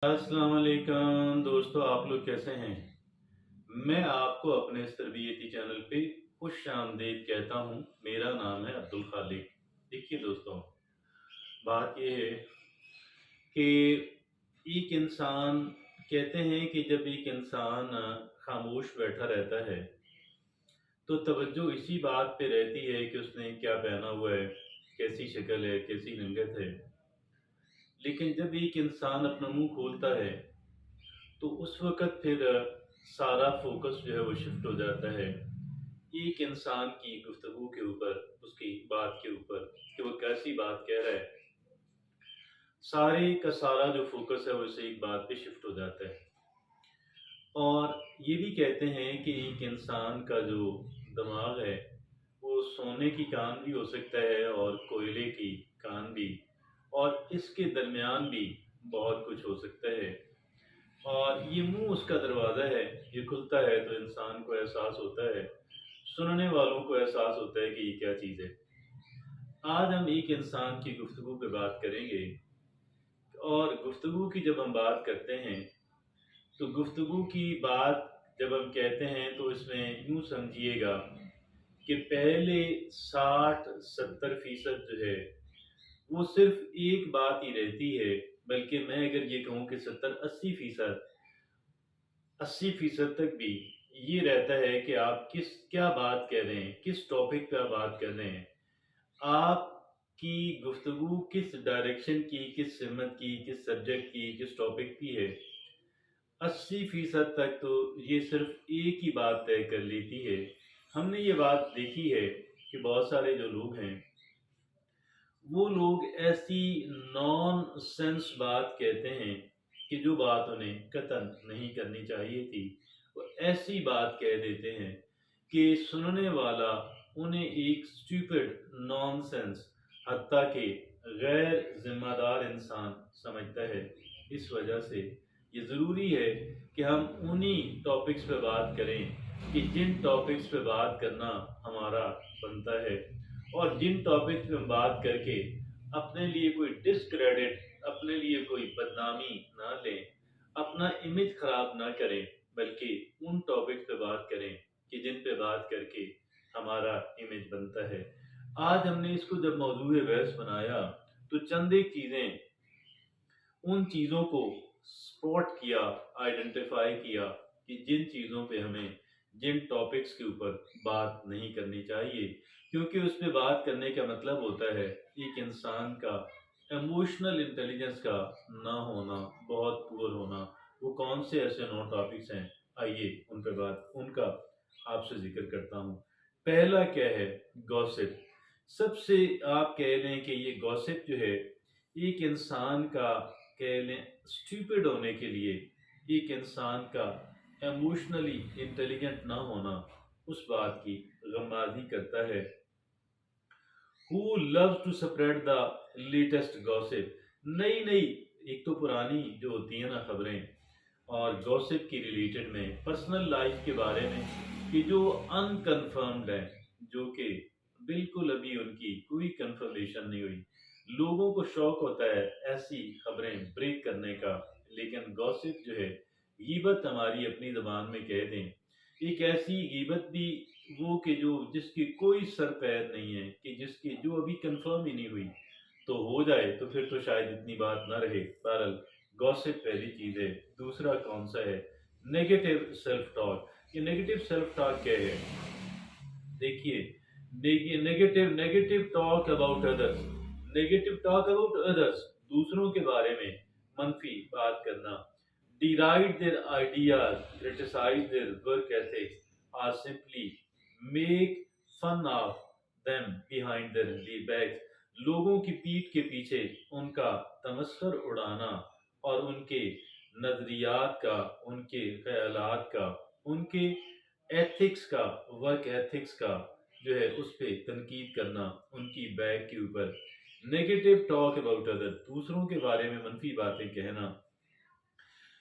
अस्सलाम वालेकुम दोस्तों, आप लोग कैसे हैं? मैं आपको अपने इस तरबियती चैनल पे खुश-आमदीद कहता हूँ। मेरा नाम है अब्दुल खालिक। देखिए दोस्तों, बात ये है कि एक इंसान कहते हैं कि जब एक इंसान खामोश बैठा रहता है, तो तवज्जो इसी बात पे रहती है कि उसने क्या पहना हुआ है, कैसी शक्ल है, कैसी रंगत है। लेकिन जब एक इंसान अपना मुँह खोलता है तो उस वक़्त फिर सारा फ़ोकस जो है वो शिफ्ट हो जाता है, एक इंसान की गुफ्तगू के ऊपर, उसकी बात के ऊपर कि वो कैसी बात कह रहा है। सारे का सारा जो फ़ोकस है वो इस एक बात पे शिफ्ट हो जाता है। और ये भी कहते हैं कि एक इंसान का जो दिमाग है, वो सोने की कान भी हो सकता है और कोयले की कान भी, और इसके दरमियान भी बहुत कुछ हो सकता है। और ये मुँह उसका दरवाज़ा है, ये खुलता है तो इंसान को एहसास होता है, सुनने वालों को एहसास होता है कि ये क्या चीज़ है। आज हम एक इंसान की गुफ्तगू पे बात करेंगे, और गुफ्तगू की जब हम बात करते हैं, तो गुफ्तगू की बात जब हम कहते हैं तो इसमें यूँ समझिएगा कि पहले 60-70% जो है, वो सिर्फ़ एक बात ही रहती है, बल्कि मैं अगर ये कहूँ कि 70-80% 80% तक भी ये रहता है कि आप क्या बात कर रहे हैं, किस टॉपिक पे आप बात कर रहे हैं। आपकी गुफ्तगू किस डायरेक्शन की, किस सिमत की, किस सब्जेक्ट की, किस टॉपिक की है। 80% तक तो ये सिर्फ़ एक ही बात तय कर लेती है। हमने ये बात देखी है कि बहुत सारे जो लोग हैं, वो लोग ऐसी नॉनसेंस बात कहते हैं कि जो बात उन्हें कतई नहीं करनी चाहिए थी। वो ऐसी बात कह देते हैं कि सुनने वाला उन्हें एक स्टूपिड नॉनसेंस, हत्ता कि गैर ज़िम्मेदार इंसान समझता है। इस वजह से ये ज़रूरी है कि हम उन्हीं टॉपिक्स पे बात करें कि जिन टॉपिक्स पे बात करना हमारा बनता है, और जिन टॉपिक्स पे हम बात करके अपने लिए कोई डिस्क्रेडिट, अपने लिए कोई बदनामी ना लें, अपना इमेज खराब ना करें, बल्कि उन टॉपिक्स पे बात करें कि जिन पे बात करके हमारा इमेज बनता है। आज हमने इसको जब मौजूए बहस बनाया, तो चंद एक चीज़ें, उन चीज़ों को स्पॉट किया, आइडेंटिफ़ाई किया कि जिन चीज़ों पे हमें, जिन टॉपिक्स के ऊपर बात नहीं करनी चाहिए, क्योंकि उस पे बात करने का मतलब होता है एक इंसान का इमोशनल इंटेलिजेंस का ना होना, बहुत पुअर होना। वो कौन से ऐसे 9 टॉपिक्स हैं, आइए उन पे बात उनका आपसे ज़िक्र करता हूँ। पहला क्या है? गॉसिप। सबसे आप कह लें कि ये गॉसिप जो है, एक इंसान का कह लें स्टूपिड होने के लिए, एक इंसान का इमोशनली इंटेलिजेंट ना होना, उस बात की गमाज़ी करता है। Who loves to spread the latest gossip. नई नई, एक तो पुरानी जो होती है ना खबरें, और गॉसिप की रिलेटेड में पर्सनल लाइफ के बारे में कि जो अनकन्फर्म्ड है, जो कि बिल्कुल अभी उनकी कोई कंफर्मेशन नहीं हुई। लोगों को शौक होता है ऐसी खबरें ब्रेक करने का, लेकिन गॉसिप जो है, गीबत हमारी अपनी ज़बान में कह दें, एक ऐसी गीबत भी, वो कि जो जिसकी कोई सर पैर नहीं है, कि जिसकी जो अभी कंफर्म ही नहीं हुई, तो हो जाए तो फिर तो शायद इतनी बात ना रहे। बहरहाल गॉसिप पहली चीज़ है। दूसरा कौन-सा है? Negative self talk. ये नेगेटिव सेल्फ टॉक क्या है? देखिए, negative negative talk about others, negative talk about others, दूसरों के बारे में मनफी बात करना, deride their ideas, criticize their work ethics, और simply make fun of them behind their backs. लोगों की पीठ के पीछे उनका तमस्खुर उड़ाना, और उनके नजरियात का, उनके ख्यालात का, उनके एथिक्स का, वर्क एथिक्स का जो है उस पे तनकीद करना, उनकी बैक के ऊपर। नेगेटिव टॉक अबाउट अदर, दूसरों के बारे में मनफी बातें कहना,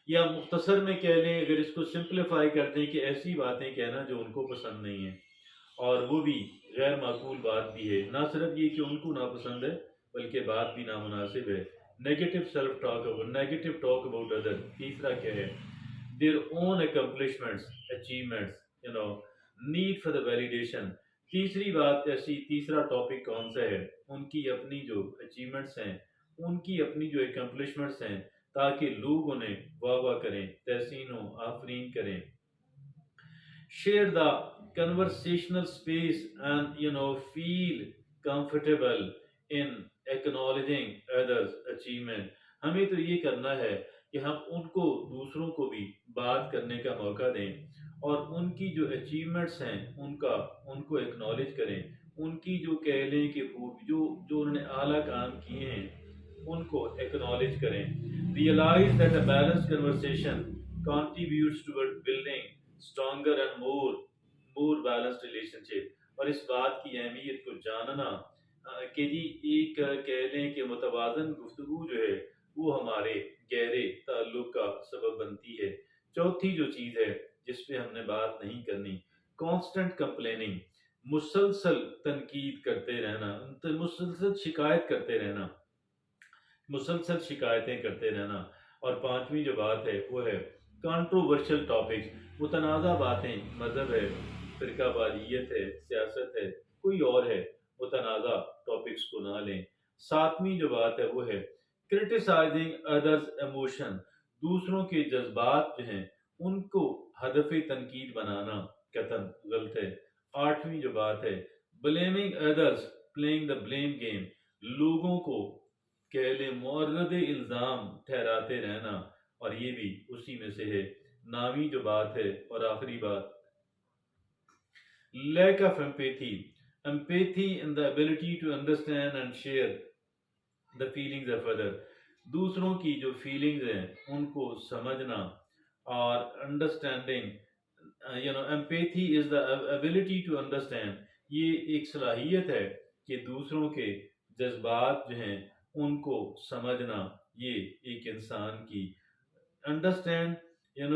या मुख्तसर में कह लें, अगर इसको सिंप्लीफाई कर दें कि ऐसी बातें कहना जो उनको पसंद नहीं है, और वो भी गैर माकूल बात भी है। ना सिर्फ ये कि उनको नापसंद है, बल्कि बात भी नामुनासिब है। Negative talk about other. तीसरा क्या है? Their own accomplishments, achievements, you know, need for the validation. तीसरी बात ऐसी, तीसरा टॉपिक कौन सा है? उनकी अपनी जो अचीवमेंट्स हैं, उनकी अपनी जो अकम्पलिशमेंट्स हैं, ताकि लोग उन्हें वाह वाह करें, तहसीन आफरीन करें। Share the conversational space and feel comfortable in acknowledging others achievement। हमें तो ये करना है कि हम उनको, दूसरों को भी बात करने का मौका दें और उनकी जो अचीवमेंट्स हैं उनका, उनको एक्नॉलेज करें। उनकी जो कह लें कि जो जो उन्होंने आला काम किए हैं उनको एक्नॉलेज करें। Realise that a balanced conversation contributes toward building stronger and more balanced relationship। और इस बात की अहमियत को जानना कि जी एक कह लें कि मुतवाज़न गुफ्तगू जो है वो हमारे गहरे ताल्लुक का सबब बनती है। चौथी जो चीज़ है जिस पे हमने बात नहीं करनी, कांस्टेंट कंप्लेनिंग, मुसलसल तनकीद करते रहना, मुसलसल शिकायत करते रहना, मुसलसल शिकायतें करते रहना। और पांचवी जो बात है वो है कंट्रोवर्शियल टॉपिक्स, मुतनाज़ा बातें, मज़हब है, फ़िरकावारियत है, सियासत है, कोई और है, मुतनाज़ा टॉपिक्स को ना लें। सातवीं जो बात है वो है क्रिटिसाइजिंग अदर्स इमोशन, दूसरों के जज्बात जो हैं उनको हदफ तनकीद बनाना कतन गलत है। आठवीं जो बात है blaming others, playing the blame game, लोगों को कह ले मुअर्रद इल्ज़ाम ठहराते रहना, और ये भी उसी में से है। नावी जो बात है और आखिरी बात, lack of empathy, empathy in the ability to understand and share the feelings of other, दूसरों की जो फीलिंग्स हैं उनको समझना। और understanding, empathy is the ability to understand, ये एक सलाहियत है कि दूसरों के जज्बात जो हैं उनको समझना। ये एक इंसान की understand, the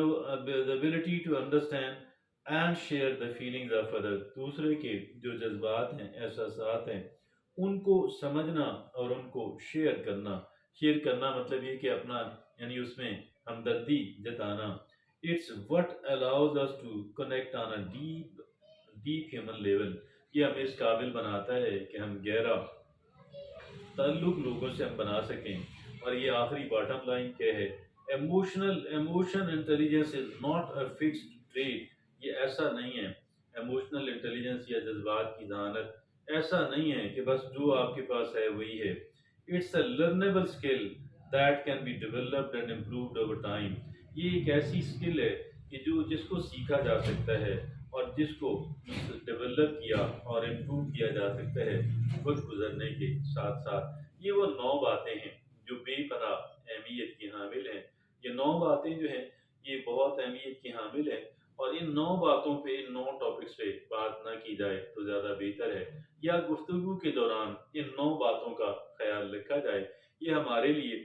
ability to understand and share the feelings of others, दूसरे के जो जज्बात हैं, एहसासात हैं, उनको समझना और उनको शेयर करना। शेयर करना मतलब ये कि अपना, यानी उसमें हमदर्दी जताना। It's what allows us to connect on a deep human level, ये हमें इस काबिल बनाता है कि हम गहरा ताल्लुक लोगों से हम बना सकें। और ये आखिरी बॉटम लाइन क्या है? Emotion intelligence is not a fixed trait, ये ऐसा नहीं है, इमोशनल इंटेलिजेंस या जज्बात की जहानत ऐसा नहीं है कि बस जो आपके पास है वही है। It's a learnable skill that can be developed and improved over time, ये एक ऐसी स्किल है कि जो जिसको सीखा जा सकता है और जिसको डेवलप किया और इम्प्रूव किया जा सकता है वक्त गुजरने के साथ साथ। ये वो 9 बातें हैं जो बेपनाह अहमियत की हामिल हैं। ये 9 बातें जो हैं ये बहुत अहमियत की हामिल हैं, और इन 9 बातों पे, इन 9 टॉपिक्स पे बात ना की जाए तो ज़्यादा बेहतर है, या गुफ्तगू के दौरान इन 9 बातों का ख्याल रखा जाए। ये हमारे लिए